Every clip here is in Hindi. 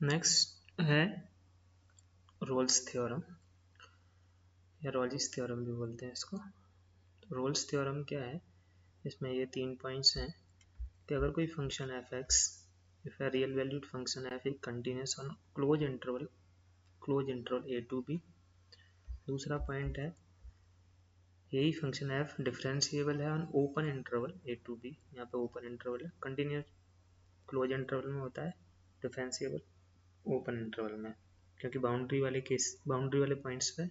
नेक्स्ट है रोल्स थ्योरम या रॉल्स थ्योरम भी बोलते हैं इसको। रोल्स थ्योरम क्या है, इसमें ये 3 पॉइंट्स हैं कि अगर कोई function F X, if a real valued function F is continuous on close interval A to B. दूसरा पॉइंट है यही फंक्शन एफ डिफरेंशिएबल है on open interval A to B. यहाँ पे ओपन इंटरवल है, कंटिन्यूस क्लोज इंटरवल में होता है, डिफरेंशिएबल ओपन इंटरवल में, क्योंकि बाउंड्री वाले पॉइंट्स पे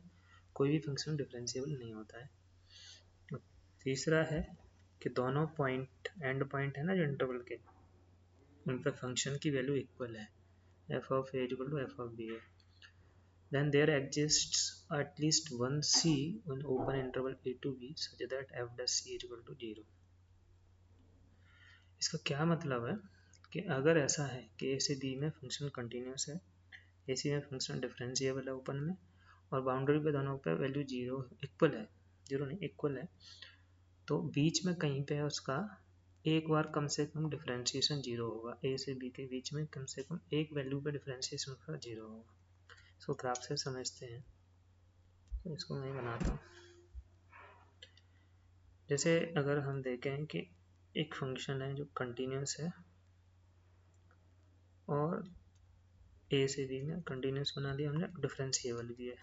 कोई भी फंक्शन डिफरेंशिएबल नहीं होता है। तीसरा है कि दोनों पॉइंट एंड पॉइंट है ना जो इंटरवल के, उन पर फंक्शन की वैल्यू इक्वल है, F of A equal to F of B है। Then there exists at least one c on open interval a to b such that f dash c is equal to 0। इसका क्या मतलब है कि अगर ऐसा है कि ए से बी में फंक्शन कंटिन्यूस है, ए सी में फंक्शन डिफरेंशिएबल है ओपन में, और बाउंड्री पे दोनों पे वैल्यू जीरो इक्वल है, जीरो नहीं इक्वल है, तो बीच में कहीं पे उसका एक बार कम से कम डिफरेंशिएशन जीरो होगा। ए से बी के बीच में कम से कम एक वैल्यू पे डिफरेंशिएशन उसका जीरो होगा। इसको ग्राफ से समझते हैं, तो इसको मैं बनाता हूँ। जैसे अगर हम देखें कि एक फंक्शन है जो कंटिन्यूस है और ए से बी में कंटिन्यूस बना दिया हमने, डिफरेंशिएबल भी है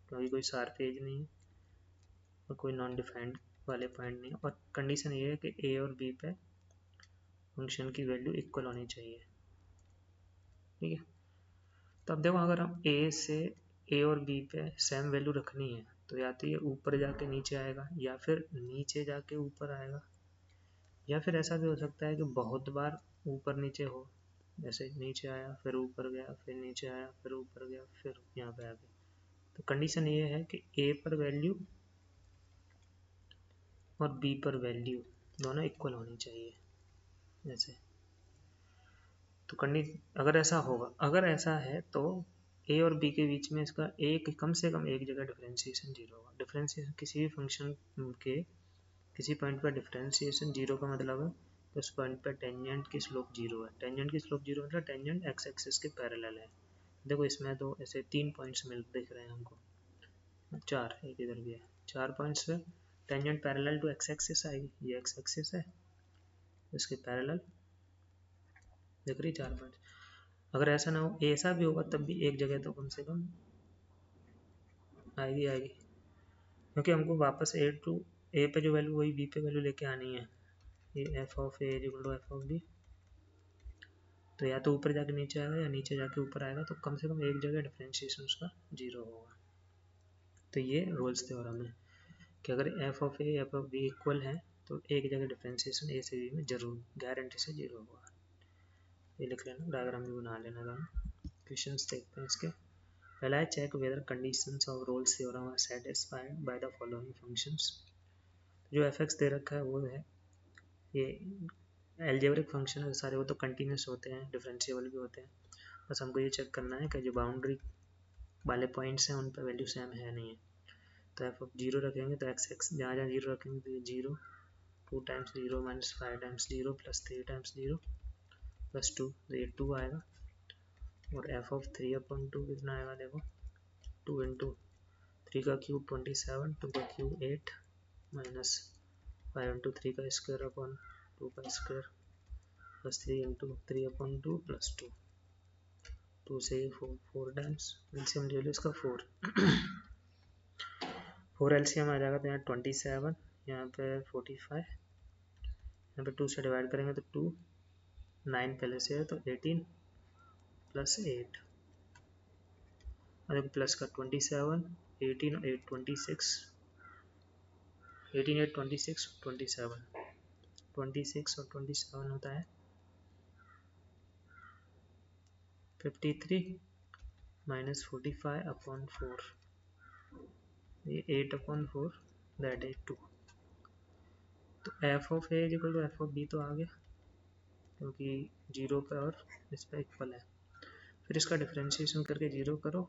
क्योंकि कोई शार्प एज नहीं है और कोई नॉन डिफाइंड वाले पॉइंट नहीं है, और कंडीशन ये है कि ए और बी पे फंक्शन की वैल्यू इक्वल होनी चाहिए। ठीक है, तो अब देखो अगर हम ए और बी पे सेम वैल्यू रखनी है तो या तो ये ऊपर जाके नीचे आएगा या फिर नीचे जाके ऊपर आएगा, या फिर ऐसा भी हो सकता है कि बहुत बार ऊपर नीचे हो, जैसे नीचे आया फिर ऊपर गया फिर नीचे आया फिर ऊपर गया फिर यहाँ पे आ गया। तो कंडीशन ये है कि ए पर वैल्यू और बी पर वैल्यू दोनों इक्वल होनी चाहिए। जैसे तो अगर ऐसा होगा, अगर ऐसा है तो ए और बी के बीच में इसका एक कम से कम एक जगह डिफरेंशिएशन जीरो होगा। डिफरेंशिएशन किसी भी फंक्शन के किसी पॉइंट पर डिफरेंशिएशन जीरो का मतलब है कि उस पॉइंट पर टेंजेंट की स्लोप जीरो है। टेंजेंट की स्लोप जीरो मतलब टेंजेंट एक्स एक्सिस के पैरेलल है। देखो इसमें तो ऐसे 3 पॉइंट्स मिल दिख रहे हैं हमको, 4 एक इधर भी है, 4 पॉइंट्स पे tangent parallel to X axis आएगी, ये एक्स एक्सिस है इसके पैरेलल दिख रही 4 पॉइंट्स। अगर ऐसा ना हो, ऐसा भी होगा तब भी एक जगह तो कम से कम आएगी, क्योंकि हमको वापस ए पे जो वैल्यू वही बी पे वैल्यू लेके आनी है। ये F of A equal to F of B, तो या तो ऊपर जाके नीचे आएगा या नीचे जाके ऊपर आएगा, तो कम से कम एक जगह डिफरेंशिएशन उसका जीरो होगा। तो ये रोल्स थ्योरम है कि अगर F of A F of B equal है तो एक जगह डिफरेंशिएशन ए से बी में जरूर गारंटी से जीरो होगा। ये लिख लेना, डायग्राम भी बना लेना था। क्वेश्चन देखते हैं इसके। पहला है check whether conditions of Rolle's theorem are satisfied by the following functions. जो एफ एक्स दे रखा है वो है, ये एल्जेब्रिक फंक्शन है सारे, वो तो कंटिन्यूस होते हैं, डिफरेंशिएबल भी होते हैं। बस हमको ये चेक करना है कि जो बाउंड्री वाले पॉइंट्स हैं उन पर वैल्यू सेम है नहीं है। तो एफ ऑफ जीरो रखेंगे तो एक्स एक्स जहाँ जहाँ जीरो रखेंगे तो ये zero, 2 times zero minus 5 times zero plus 3 times zero plus 2, तो ये 2 आएगा। और एफ ऑफ 3 अपॉन 2 कितना आएगा, देखो 2 इंटू 3 का क्यूब 27, 2 का क्यूब 8 माइनस 5 इंटू 3 का स्क्वायर अपॉन 2 का square plus 3 into 3 upon 2 plus 2, 2 से 4 टाइम्स, एलसीएम ले लो इसका 4 4 एलसीएम आ जाएगा तो यहाँ 27, यहाँ पे 45, यहाँ पे 2 से डिवाइड करेंगे तो 2, 9 पहले से है तो 18 प्लस 8, और प्लस का 27, 18 और 8 26, 18 8 26 27, 26 और 27 होता है 53 माइनस 45 अपॉन 4, ये 8 अपॉन 4 दैट इज 2। तो F of A equal to F of B तो आ गया क्योंकि जीरो पे और इस पे इक्वल है। फिर इसका डिफरेंशिएशन करके जीरो करो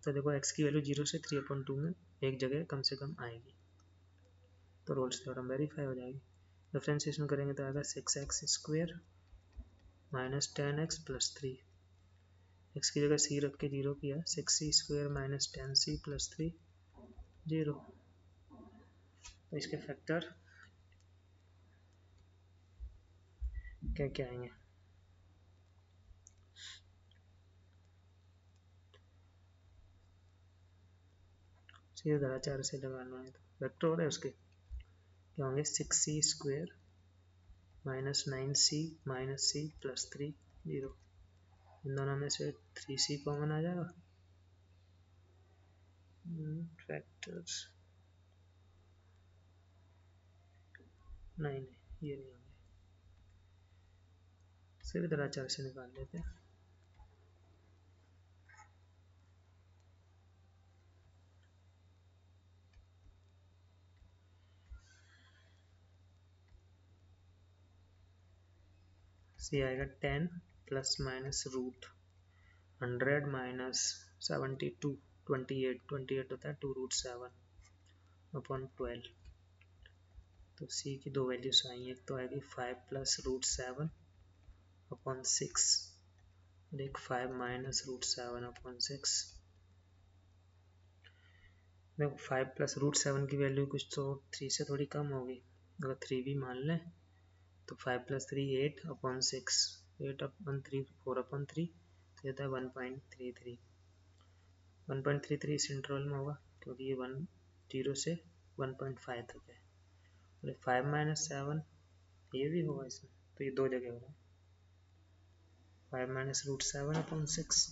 तो देखो एक्स की वैल्यू जीरो से 3/2 में एक जगह कम से कम आएगी, तो रोल्स थ्योरम वेरीफाई हो जाएगी। डिफरेंशिएशन करेंगे तो आएगा 6x square minus 10x plus 3, x की जगह c रख के 0 किया, 6c² माइनस 10c प्लस 3 0। तो इसके फैक्टर क्या क्या आएंगे? सीधे धरा 4 से लगाना है तो वेक्टर हो रहा है उसके क्या होंगे? 6c² minus 9c minus c plus 3 0। इन दोनों में से 3c कॉमन आ जाएगा। फैक्टर्स नहीं ये नहीं होंगे, सीधे धरा 4 से निकाल लेते हैं। सी आएगा 10 प्लस माइनस रूट 100 माइनस 72 28 होता है 2√7 अपॉन 12। तो सी की दो वैल्यूज आई, एक तो आएगी 5 प्लस रूट 7 अपॉन 6 और एक 5 माइनस रूट 7 अपॉन 6। देखो 5 प्लस रूट 7 की वैल्यू कुछ तो 3 से थोड़ी कम होगी, अगर 3 भी मान लें तो 5 प्लस 3 8 अपॉन 6 8 अपॉन 3 4 अपॉन 3 तो ये था 1.33। 1.33 इस इंटरवल में होगा क्योंकि ये 0 से 1.5 तक है। और 5 माइनस 7 ये भी होगा इसमें, तो ये दो जगह होगा 5 माइनस रूट 7 अपॉन 6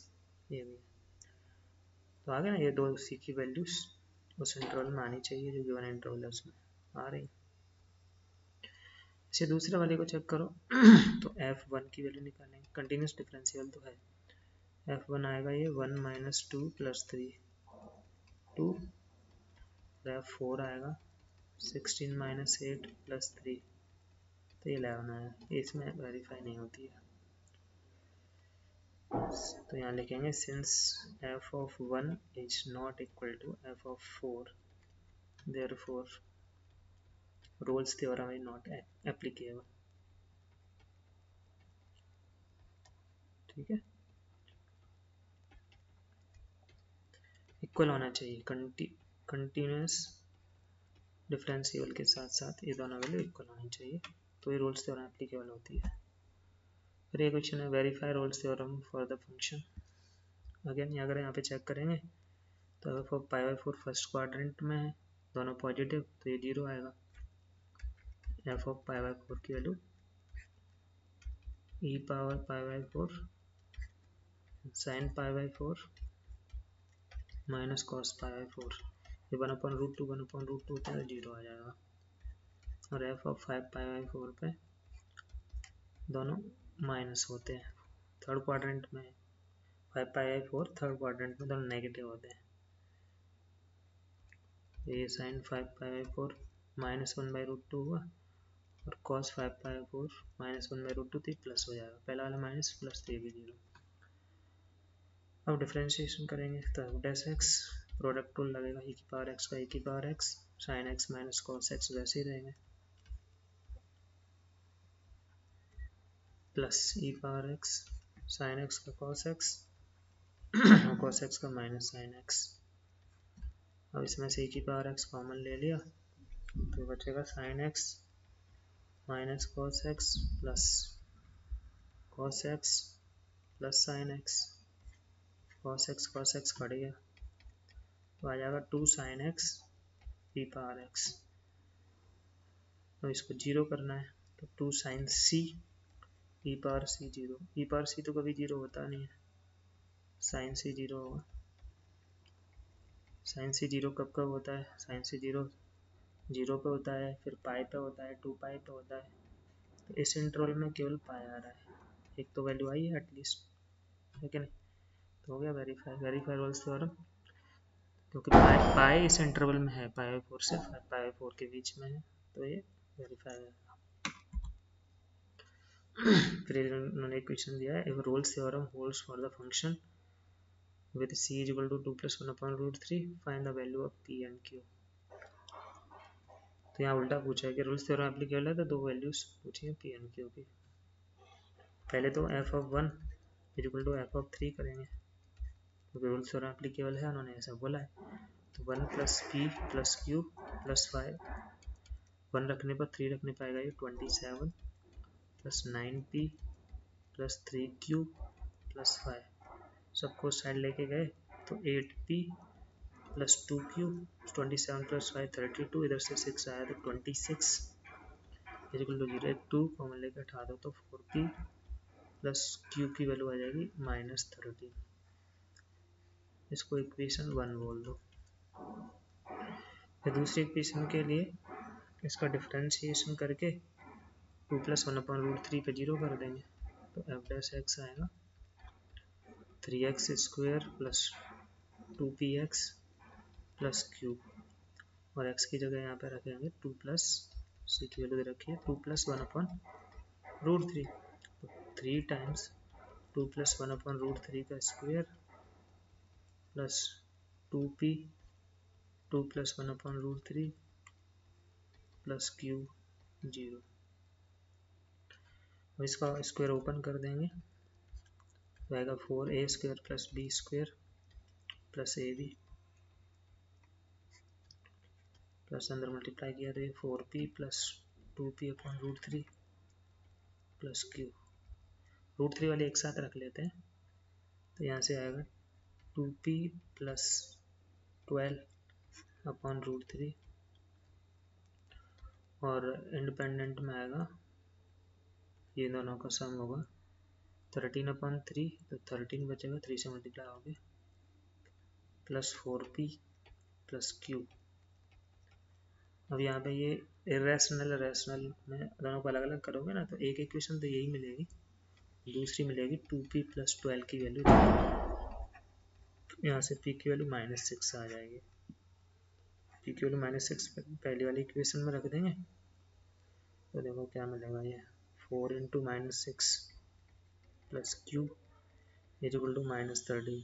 ये भी। तो आ गया ना, ये दो सी की वैल्यूज उस इंटरवल में आनी चाहिए जो गिवन इंटरवल है उसमें आ रही। इसे दूसरे वाले को चेक करो तो f1 की वैल्यू निकालेंगे, कंटिन्यूस डिफरेंशियल तो है। f1 आएगा ये 1 माइनस 2 प्लस 3 2, f4 आएगा 16 माइनस 8 प्लस 3 तो ये 11 आया, इसमें वेरीफाई नहीं होती है। तो यहाँ लिखेंगे since f of 1 is not equal to f of 4 therefore Rolle's theorem is not applicable। ठीक है, इक्वल होना चाहिए, कंटिन्यूस डिफरेंशियल के साथ साथ ये दोनों वैल्यू इक्वल होनी चाहिए तो ये रोल्स थ्योरम एप्लीकेबल होती है। फिर ये क्वेश्चन है verify Rolle's theorem for the function. Again अगर यहाँ पे चेक करेंगे तो F of pi by 4 first quadrant में है, दोनों पॉजिटिव तो ये 0 आएगा। एफ ऑफ पाई बाई 4 की value E power pi by 4 sine pi by 4 minus cos pi by 4, ये 1/√2 1/√2 होता है 0 आ जाएगा। और एफ ऑफ 5 पाई बाई 4 पे दोनों माइनस होते हैं, थर्ड क्वाड्रेंट में 5 पाई बाई 4 थर्ड क्वाड्रेंट में दोनों नेगेटिव होते हैं। ये साइन 5 पाई बाई 4 माइनस 1/√2 हुआ और कॉस 5 पाई बाई 4 माइनस 1/√2 थी प्लस हो जाएगा, पहला वाला माइनस प्लस 3 भी 0। अब डिफ्रेंशिएशन करेंगे तो F dash x product rule लगेगा, ई की पावर एक्स का ई की power x sine x minus cos x वैसे ही रहेंगे प्लस ई पावर एक्स साइन एक्स का कॉस एक्स और कॉस एक्स का माइनस साइन एक्स। अब इसमें से ई की पावर एक्स कॉमन ले लिया तो बचेगा sine x minus cos x plus cos x plus sine x, cos x cut गया तो आ जाएगा 2 साइन एक्स ई पावर एक्स। तो इसको 0 करना है तो 2 साइन सी ई पावर सी 0, ई पावर सी तो कभी 0 होता नहीं है, साइन सी 0 होगा। साइन सी 0 कब कब होता है? साइन सी 0 0 पे होता है, फिर पाई पे होता है, 2 पाई पे होता है। तो इस इंटरवल में केवल पाई आ रहा है, एक तो वैल्यू आई है एटलीस्ट, है कि नहीं? तो हो गया वेरीफाई रोल्स थ्योरम, क्योंकि पाई इस इंटरवल में है, पाई 4 से पाई 4 के बीच में है तो ये वेरीफाई है। फिर उन्होंने एक क्वेश्चन दिया है, if Rolle's theorem holds for the function with c is equal to 2 plus 1 upon root 3 find the value of p and q। तो यहाँ उल्टा पूछा है कि रोल्स थ्योरम एप्लीकेबल है तो दो वैल्यूज पूछी है p and q की। पहले तो F of 1 is equal to F of 3 करेंगे, क्योंकि रूल थ्योरम एप्लीकेबल है, उन्होंने ऐसा बोला है। तो 1 plus P plus Q plus 5, 1 रखने पर 3 रखने पाएगा ये 27 plus 9p plus 3q plus 5, सबको साइड लेके गए तो 8p प्लस 2q, 27 प्लस 5 32, इधर से 6 आया तो 26 इक्वल टू 0, 2 कॉमन लेके हटा दो तो 4p प्लस q की वैल्यू आ जाएगी -13। इसको इक्वेशन 1 बोल दो। फिर दूसरी इक्वेशन के लिए इसका डिफरेंशिएशन करके 2 प्लस 1/√3 पे 0 कर देंगे, तो एफ डैश एक्स आएगा 3x square plus 2px plus cube, और x की जगह यहाँ पे रखेंगे 2 प्लस c की वैल्यू रखिए 2 प्लस 1/√3, तो 3 टाइम्स 2 प्लस 1/√3 का square plus 2p 2 plus 1/√3 plus Q 0। अब इसका स्क्वायर ओपन कर देंगे तो आएगा 4a square plus b square plus ab plus अंदर मल्टीप्लाई किया तो ये 4p plus 2p/√3 plus Q, √3 वाले एक साथ रख लेते हैं, तो यहाँ से आएगा 2p प्लस 12/√3 और इंडिपेंडेंट में आएगा ये दोनों का सम होगा 13/3, तो 13 बचेगा, 3 से मल्टीप्लाई हो गया प्लस 4p प्लस क्यू। अब यहाँ पे ये इरेशनल रैशनल में दोनों को अलग अलग करोगे ना तो एक इक्वेशन तो यही मिलेगी, दूसरी मिलेगी 2p प्लस 12 की वैल्यू, यहाँ से p की वैल्यू -6 आ जाएगी। p की वैल्यू -6 पहली वाली इक्वेशन में रख देंगे तो देखो क्या मिलेगा, ये 4 into -6 plus q is equal to -13,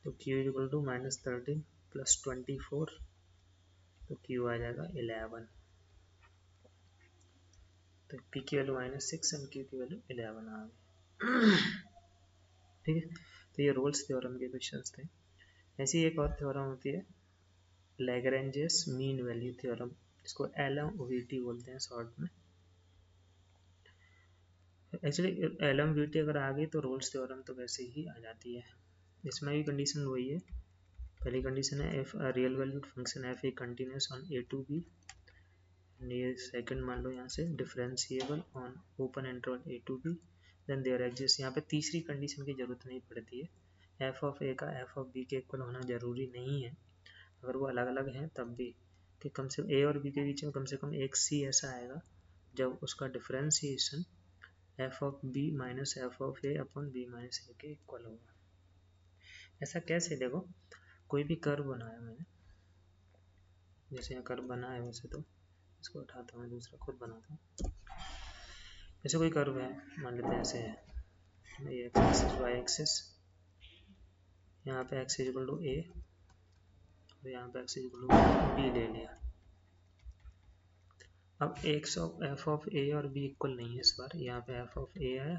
तो q is equal to -13 plus 24, तो q आ जाएगा 11, तो p की वैल्यू -6 एंड q की वैल्यू 11 आ गई। ठीक है, तो ये रोल्स थ्योरम के क्वेश्चंस थे। ऐसी एक और थ्योरम होती है लैग्रेंजेस मीन वैल्यू थ्योरम, इसको LMVT बोलते हैं शॉर्ट में। एक्चुअली LMVT अगर आ गई तो रोल्स थ्योरम तो वैसे ही आ जाती है। इसमें भी कंडीशन वही है, पहली कंडीशन है F real valued function F A continuous on A to B, ये सेकंड मान लो यहाँ से differentiable on open interval A to B, then there exist, यहाँ पे तीसरी कंडीशन की जरूरत नहीं पड़ती है, एफ ऑफ ए का एफ ऑफ बी के इक्वल होना जरूरी नहीं है, अगर वो अलग अलग हैं तब भी, कि कम से कम ए और बी के बीच में कम से कम एक सी ऐसा आएगा जब उसका differentiation F of B minus F of A upon B minus A के इक्वल होगा। ऐसा कैसे, देखो कोई भी कर्व बनाया मैंने, जैसे यहाँ कर्व बना है, वैसे तो इसको उठाता हूँ, दूसरा खुद बनाता हूँ। जैसे कोई कर्व है, मान लेते हैं ऐसे है, ये एक्स एक्सिस वाई एक्सिस, यहाँ पे X is equal to A और यहाँ पे X is equal to B ले लिया। अब X of F of A और बी इक्वल नहीं है इस बार, यहाँ पे एफ ऑफ ए आया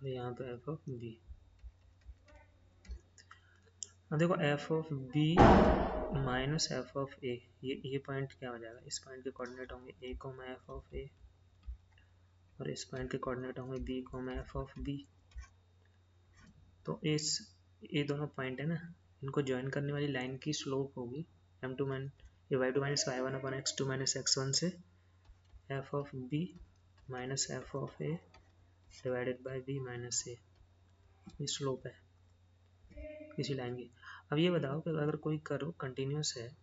और यहाँ पे एफ ऑफ बी। अब देखो F of B minus F of A, ये पॉइंट क्या हो जाएगा, इस पॉइंट के कोऑर्डिनेट होंगे A comma F of A और इस पॉइंट के कोऑर्डिनेट होंगे B comma F of B. तो इस ये दोनों पॉइंट है ना, इनको ज्वाइन करने वाली लाइन की स्लोप होगी m2 y2 minus y1 upon x2 minus x1 से F of B minus F of A divided by B minus A, ये स्लोप है किसी लाइन की। अब ये बताओ कि अगर कोई कर्व कंटिन्यूस है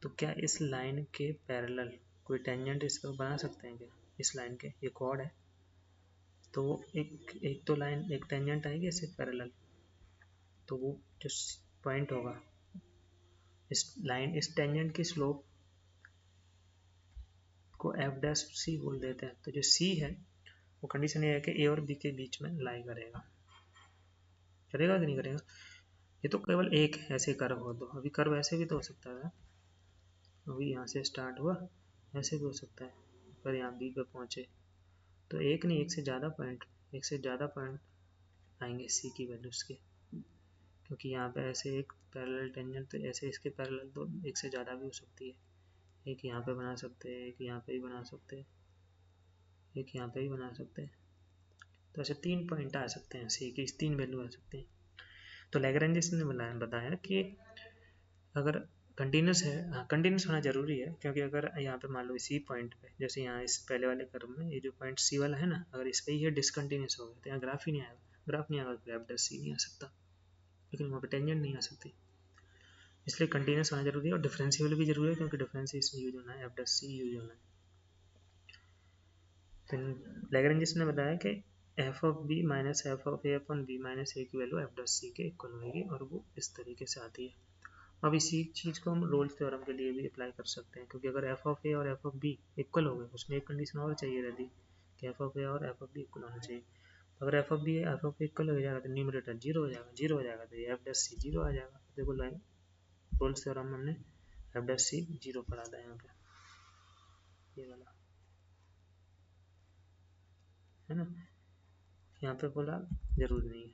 तो क्या इस लाइन के पैरेलल कोई टेंजेंट इस पर बना सकते हैं क्या, इस लाइन के, ये कॉर्ड है तो एक तो लाइन एक टेंजेंट आएगी इससे पैरेलल, तो वो जो पॉइंट होगा इस लाइन इस टेंजेंट की स्लोप को एफ डैश सी बोल देते हैं, तो जो सी है वो कंडीशन ये है कि ए और बी के बीच में लाई करेगा, करेगा कि नहीं करेगा। ये तो केवल एक ऐसे कर्व हो, तो अभी कर्व ऐसे भी तो हो सकता है, अभी यहाँ से स्टार्ट हुआ ऐसे भी हो सकता है, पर यहाँ बी पे पहुँचे तो एक नहीं, एक से ज़्यादा पॉइंट आएंगे सी की वैल्यूज़ के, क्योंकि यहाँ पे ऐसे एक पैरेलल टेंजेंट, तो ऐसे इसके पैरेलल तो एक से ज़्यादा भी हो सकती है। एक यहाँ पे बना सकते हैं, एक यहाँ पे भी बना सकते हैं, एक यहाँ पे भी बना सकते हैं। तो ऐसे 3 पॉइंट आ सकते हैं सी की, 3 वैल्यू आ सकते हैं। तो लैग्रेंजियस ने बताया कि अगर कंटिन्यूस है, हाँ कंटिन्यूस होना जरूरी है, क्योंकि अगर यहाँ पे मान लो इसी पॉइंट पे, जैसे यहाँ इस पहले वाले कर्व में ये जो पॉइंट सी वाला है ना, अगर इस पे ही डिसकंटिन्यूस हो गया तो यहाँ ग्राफ ही नहीं आएगा, ग्राफ नहीं आएगा तो एफ सी नहीं आ सकता, लेकिन वहाँ पे टेंजेंट नहीं आ सकती। इसलिए कंटिन्यूस होना जरूरी है, और डिफरेंशिएबल भी जरूरी है, क्योंकि डिफरेंशियल इसमें यूज होना है, एफ सी यूज होना है। तो लैग्रेंजियस ने बताया कि F of B minus F of A upon B minus A की वैल्यू एफ डॉट सी के इक्वल होगी, और वो इस तरीके से आती है। अब इसी चीज़ को हम रोल्स थ्योरम के लिए भी अप्लाई कर सकते हैं, क्योंकि अगर एफ ऑफ ए और एफ ऑफ बी इक्वल हो गए, उसमें एक कंडीशन और चाहिए रहती कि एफ ऑफ ए और एफ ऑफ बी इक्वल होना चाहिए। तो अगर F of B F of A equal हो जाएगा तो न्यूमरेटर जीरो हो जाएगा, जीरो हो जाएगा तो ये एफ डैश सी जीरो आ जाएगा। देखो लाइन रोल्स थ्योरम में हमने एफ डैश सी जीरो पढ़ा था यहाँ पे, ये वाला है ना, यहाँ पे बोला जरूरी नहीं है,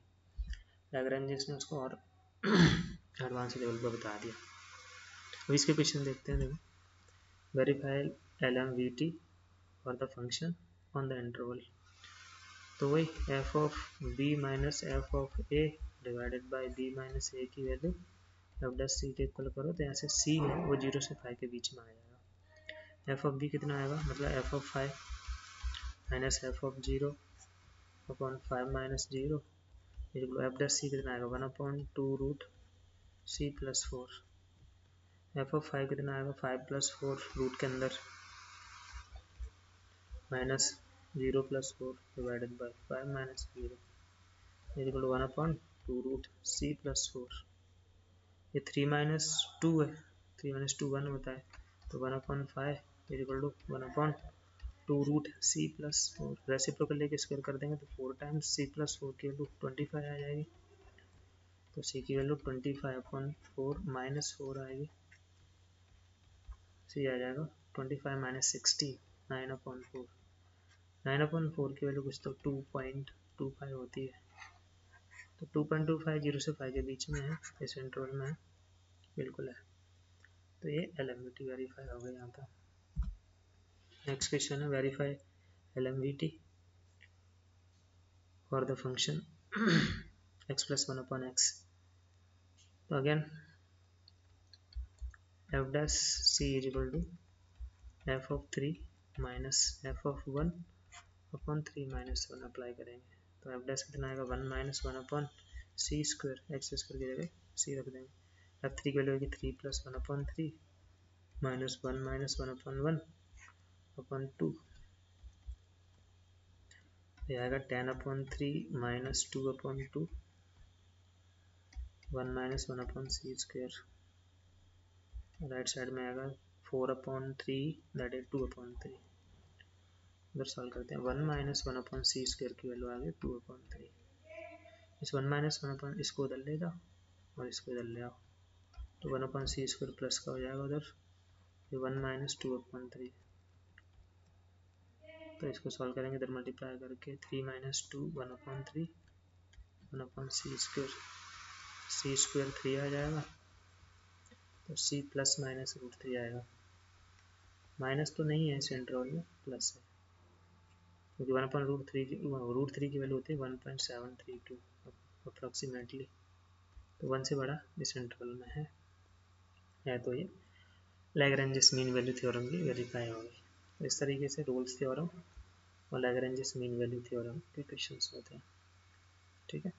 लैग्रेंजियस ने उसको और एडवांस लेवल पर बता दिया। अब इसके क्वेश्चन देखते हैं। देखो, verify LMVT for the function on the interval. तो वही F of B minus F of A divided by B minus A की वैल्यू एफ डैश सी के इक्वल करो, तो यहाँ से सी है वो 0 से 5 के बीच में आ जाएगा। एफ ऑफ बी कितना आएगा, मतलब F of 5 minus F of 0 upon 5 minus 0 equal F dash C कितना आएगा 1/2 root C plus 4। F of 5 कितना आएगा 5 प्लस 4 रूट के अंदर minus 0 plus 4 divided by 5 minus 0 equal 1/2 root C plus 4। ये 3 माइनस 2 है, 3 माइनस 2 1 होता है, तो 1/5 equal to 1/2 root C plus 4। Reciprocal लेके स्क्वायर कर देंगे तो 4 टाइम्स सी प्लस 4 की वैल्यू 25 आ जाएगी। तो सी की वैल्यू 25/4 माइनस 4 आएगी, सी आ जाएगा 25 माइनस 60 9/4। 9/4 की वैल्यू कुछ तो 2.25 होती है, तो 2.25 0 से 5 के बीच में है, इस इंटरवल में है, बिल्कुल है। तो ये LMVT वेरीफाई हो गया यहाँ पर। नेक्स्ट क्वेश्चन है verify LMVT for the function x plus 1/x। तो again f dash c is equal to f of 3 minus f of 1 upon 3 minus 1 apply करेंगे, तो f dash कितना आएगा 1 माइनस 1 अपॉन सी स्क्वायर, एक्स स्क्वायर की जगह सी रख देंगे। f3 की वैल्यू होगी 3 plus 1 upon 3 minus 1 minus 1 upon 1 upon 2, ये आएगा 10/3 माइनस 2/2 1 माइनस 1 अपॉन सी स्क्वायर। राइट साइड में आएगा 4/3 दैट इज 2/3। इधर सॉल्व करते हैं, 1 माइनस 1 अपॉन सी स्क्वायर की वैल्यू आ गई 2/3। इस 1 माइनस 1 अपॉन इसको उधर ले जाओ और इसको इधर ले आओ, तो 1 अपॉन सी स्क्वायर प्लस का हो जाएगा उधर, ये 1 माइनस 2/3। तो इसको सॉल्व करेंगे, इधर मल्टीप्लाई करके 3 माइनस 2 1/3 1 अपॉन सी स्क्वायर 3 आ जाएगा, तो सी प्लस माइनस रूट 3 आएगा। माइनस तो नहीं है इस इंटरवल में, प्लस है, क्योंकि 1/√3 की वैल्यू होती है 1.732 अप्रॉक्सीमेटली, तो 1 से बड़ा इस इंटरवल में है तो ये लैग्रेंजियस मीन वैल्यू थ्योरम भी वेरीफाई हो गई। तो इस तरीके से रोल्स थ्योरम और लैग्रेंजियस मीन वैल्यू थ्योरम के क्वेश्चंस होते हैं, ठीक है।